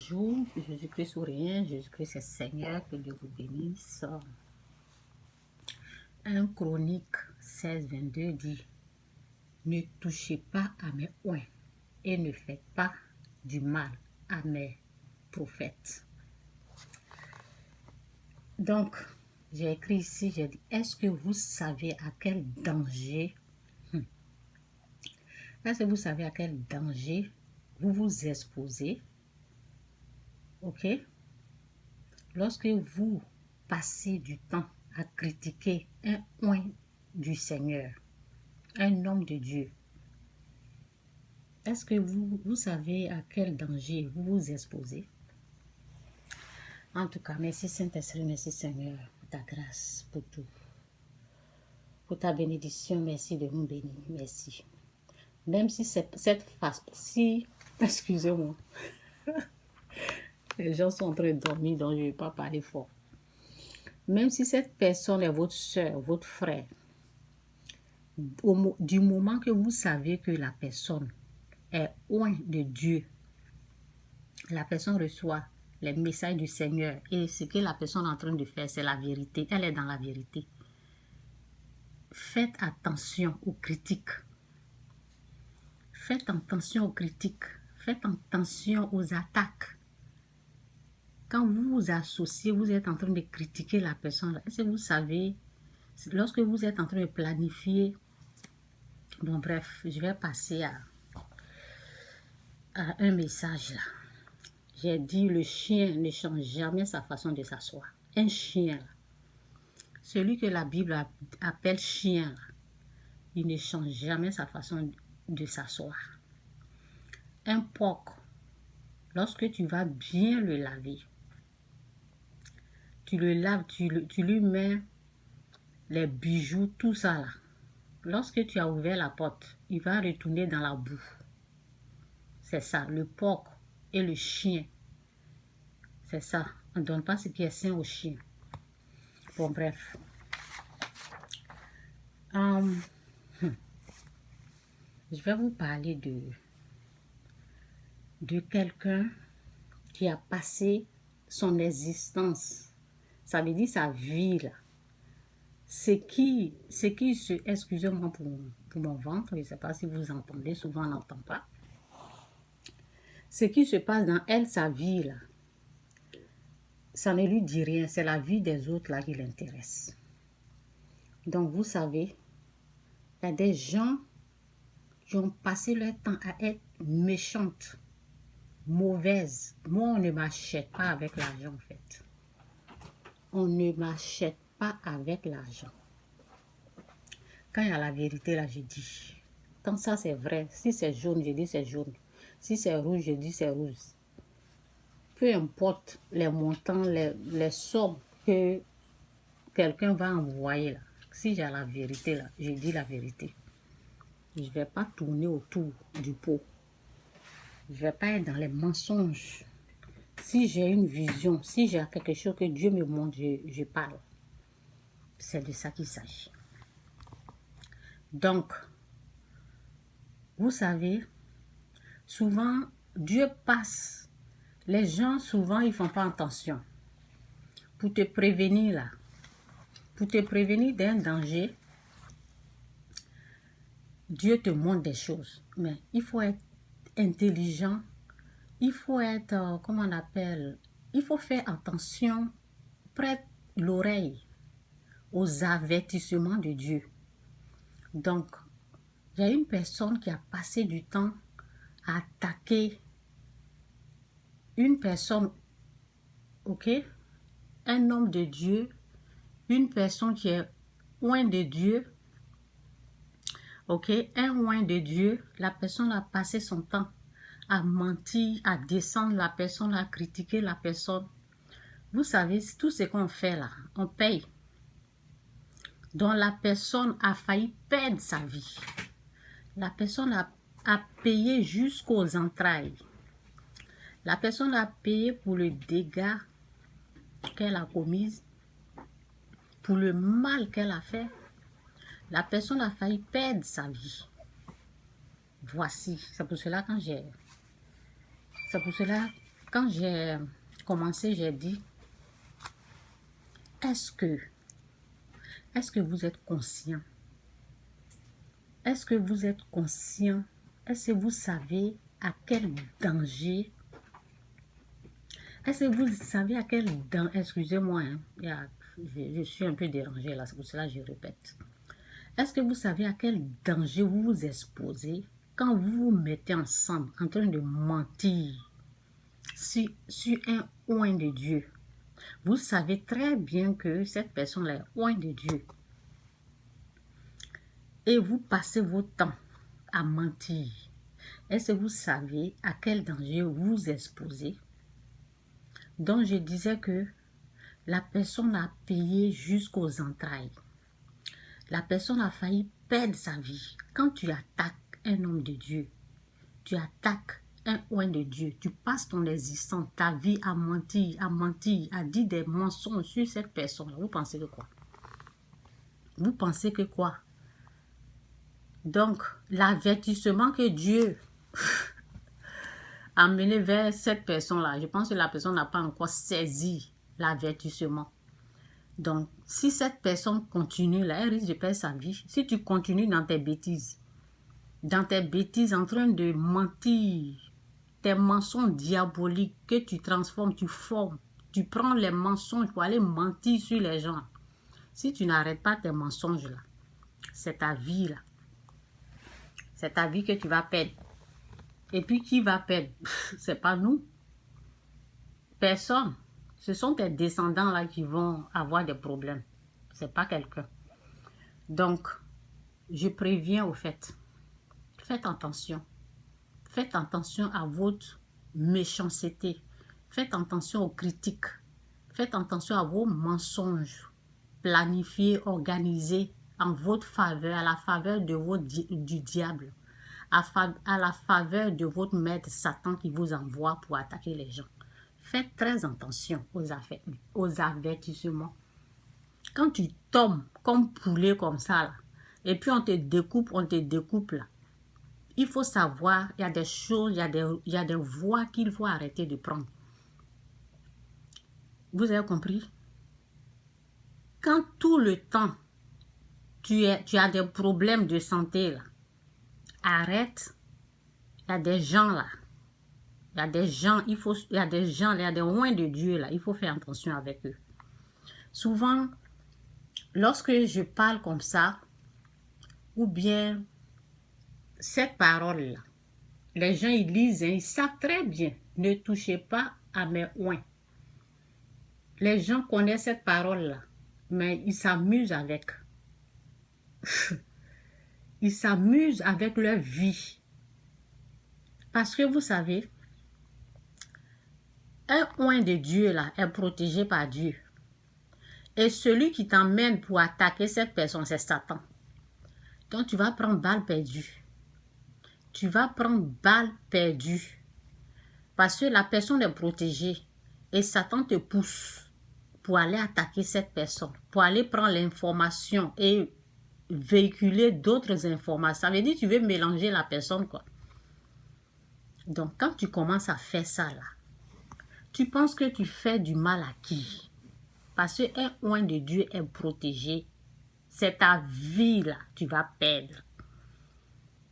Bonjour, Jésus-Christ ou rien, Jésus-Christ est Seigneur, que Dieu vous bénisse. 1 Chronique 16, 22 dit, ne touchez pas à mes oins et ne faites pas du mal à mes prophètes. Donc, j'ai écrit ici, j'ai dit, est-ce que vous savez à quel danger, est-ce que vous savez à quel danger vous vous exposez, ok? Lorsque vous passez du temps à critiquer un oint du Seigneur, un homme de Dieu, est-ce que vous savez à quel danger vous vous exposez? En tout cas, merci Saint-Esprit, merci Seigneur pour ta grâce, pour tout. Pour ta bénédiction, merci de nous bénir, merci. Même si cette phase, excusez-moi, les gens sont en train de dormir, donc je ne vais pas parler fort. Même si cette personne est votre soeur, votre frère, du moment que vous savez que la personne est loin de Dieu, la personne reçoit les messages du Seigneur et ce que la personne est en train de faire, c'est la vérité, elle est dans la vérité. Faites attention aux critiques. Faites attention aux critiques. Faites attention aux attaques. Quand vous vous associez, vous êtes en train de critiquer la personne. Est-ce que vous savez, lorsque vous êtes en train de planifier, bon bref, je vais passer à un message là. J'ai dit, le chien ne change jamais sa façon de s'asseoir. Un chien, celui que la Bible appelle chien, il ne change jamais sa façon de s'asseoir. Un porc, lorsque tu vas bien le laver, tu le laves, tu lui mets les bijoux, tout ça là. Lorsque tu as ouvert la porte, il va retourner dans la boue. C'est ça, le porc et le chien. C'est ça, on ne donne pas ce qui est sain au chien. Bon, bref. Je vais vous parler de quelqu'un qui a passé son existence, ça veut dire sa vie là. Excusez-moi pour mon ventre, je ne sais pas si vous entendez, souvent on n'entend pas. Ce qui se passe dans elle, sa vie là, ça ne lui dit rien, c'est la vie des autres là qui l'intéresse. Donc vous savez, il y a des gens qui ont passé leur temps à être méchantes, mauvaises. Moi, on ne m'achète pas avec l'argent en fait. On ne m'achète pas avec l'argent. Quand il y a la vérité là, je dis. Quand ça c'est vrai, si c'est jaune, je dis c'est jaune. Si c'est rouge, je dis c'est rouge. Peu importe les montants, les sommes que quelqu'un va envoyer là. Si j'ai la vérité là, je dis la vérité. Je ne vais pas tourner autour du pot. Je ne vais pas être dans les mensonges. Si j'ai une vision, si j'ai quelque chose que Dieu me montre, je parle. C'est de ça qu'il s'agit. Donc, vous savez, souvent, Dieu passe. Les gens, souvent, ils ne font pas attention. Pour te prévenir là, pour te prévenir d'un danger, Dieu te montre des choses. Mais il faut être intelligent. Il faut être, comment on appelle, il faut faire attention, prête l'oreille aux avertissements de Dieu. Donc, il y a une personne qui a passé du temps à attaquer une personne, ok, un homme de Dieu, une personne qui est loin de Dieu, ok, un loin de Dieu, la personne a passé son temps à mentir, à descendre la personne, à critiquer la personne. Vous savez, tout ce qu'on fait là, on paye. Donc la personne a failli perdre sa vie. La personne a payé jusqu'aux entrailles. La personne a payé pour le dégât qu'elle a commis, pour le mal qu'elle a fait. La personne a failli perdre sa vie. Voici, c'est pour cela quand quand j'ai commencé, j'ai dit, est-ce que vous êtes conscient? Est-ce que vous êtes conscient? Est-ce que vous savez à quel danger? Est-ce que vous savez à quel danger? Excusez-moi, hein, je suis un peu dérangée là, c'est pour cela que je répète. Est-ce que vous savez à quel danger vous vous exposez quand vous vous mettez ensemble en train de mentir sur un oint de Dieu? Vous savez très bien que cette personne-là est oint de Dieu. Et vous passez votre temps à mentir. Est-ce que vous savez à quel danger vous vous exposez? Donc je disais que la personne a payé jusqu'aux entrailles. La personne a failli perdre sa vie. Quand tu attaques un homme de Dieu, tu attaques un oint de Dieu, tu passes ton existence, ta vie à mentir, à dire des mensonges sur cette personne. Vous pensez que quoi? Vous pensez que quoi? Donc, l'avertissement que Dieu a mené vers cette personne-là, je pense que la personne n'a pas encore saisi l'avertissement. Donc, si cette personne continue là, elle risque de perdre sa vie. Si tu continues dans tes bêtises en train de mentir, tes mensonges diaboliques que tu transformes, tu formes, tu prends les mensonges pour aller mentir sur les gens. Si tu n'arrêtes pas tes mensonges là, c'est ta vie là. C'est ta vie que tu vas perdre. Et puis qui va perdre? C'est pas nous. Personne. Ce sont tes descendants là qui vont avoir des problèmes. C'est pas quelqu'un. Donc, je préviens au fait. Faites attention. Faites attention à votre méchanceté. Faites attention aux critiques. Faites attention à vos mensonges. Planifiés, organisés en votre faveur, à la faveur de du diable. À la faveur de votre maître Satan qui vous envoie pour attaquer les gens. Faites très attention aux avertissements. Quand tu tombes comme poulet comme ça, là, et puis on te découpe là, il faut savoir, il y a des choses, il y a des voies qu'il faut arrêter de prendre. Vous avez compris? Quand tout le temps, tu as des problèmes de santé là, arrête. Il y a des gens là. Il y a des gens, il y a des oints de Dieu là. Il faut faire attention avec eux. Souvent, lorsque je parle comme ça, ou bien cette parole-là, les gens ils lisent, hein, ils savent très bien. Ne touchez pas à mes oints. Les gens connaissent cette parole-là, mais ils s'amusent avec. Ils s'amusent avec leur vie. Parce que vous savez, un oint de Dieu là est protégé par Dieu. Et celui qui t'emmène pour attaquer cette personne, c'est Satan. Donc tu vas prendre balle perdue. Tu vas prendre balle perdue. Parce que la personne est protégée. Et Satan te pousse pour aller attaquer cette personne. Pour aller prendre l'information et véhiculer d'autres informations. Ça veut dire que tu veux mélanger la personne, quoi. Donc quand tu commences à faire ça là, tu penses que tu fais du mal à qui? Parce qu'un oint de Dieu est protégé. C'est ta vie là, tu vas perdre.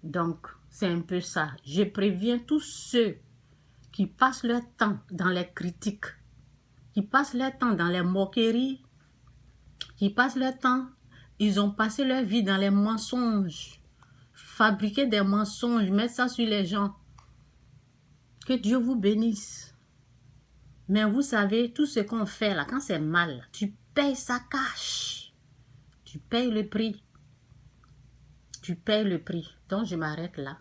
Donc, c'est un peu ça. Je préviens tous ceux qui passent leur temps dans les critiques, qui passent leur temps dans les moqueries, qui passent leur temps, ils ont passé leur vie dans les mensonges, fabriquer des mensonges, mettre ça sur les gens. Que Dieu vous bénisse. Mais vous savez, tout ce qu'on fait là, quand c'est mal, tu payes ça cash. Tu payes le prix. Tu payes le prix. Donc, je m'arrête là.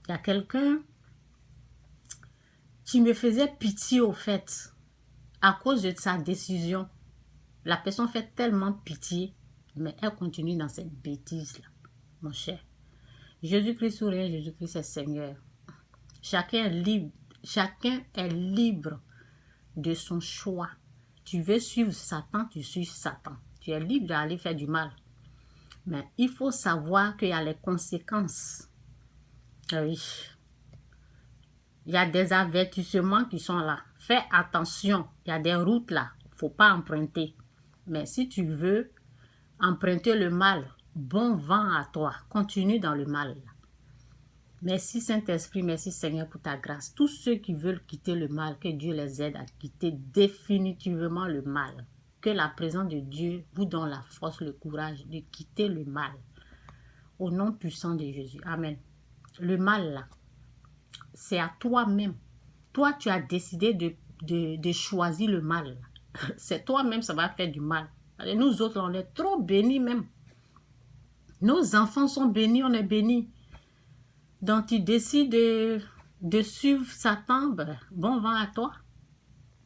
Il y a quelqu'un qui me faisait pitié au fait, à cause de sa décision. La personne fait tellement pitié, mais elle continue dans cette bêtise-là, mon cher. Jésus-Christ ou rien, Jésus-Christ est Seigneur. Chacun est libre de son choix. Tu veux suivre Satan, tu suis Satan. Tu es libre d'aller faire du mal. Mais il faut savoir qu'il y a les conséquences. Oui. Il y a des avertissements qui sont là. Fais attention, il y a des routes là, il ne faut pas emprunter. Mais si tu veux emprunter le mal, bon vent à toi, continue dans le mal. Merci Saint-Esprit, merci Seigneur pour ta grâce. Tous ceux qui veulent quitter le mal, que Dieu les aide à quitter définitivement le mal. Que la présence de Dieu vous donne la force, le courage de quitter le mal. Au nom puissant de Jésus. Amen. Le mal là, c'est à toi-même. Toi, tu as décidé de choisir le mal. C'est toi-même, ça va faire du mal. Et nous autres, on est trop bénis même. Nos enfants sont bénis, on est bénis. Donc, tu décides de suivre Satan, bon vent à toi.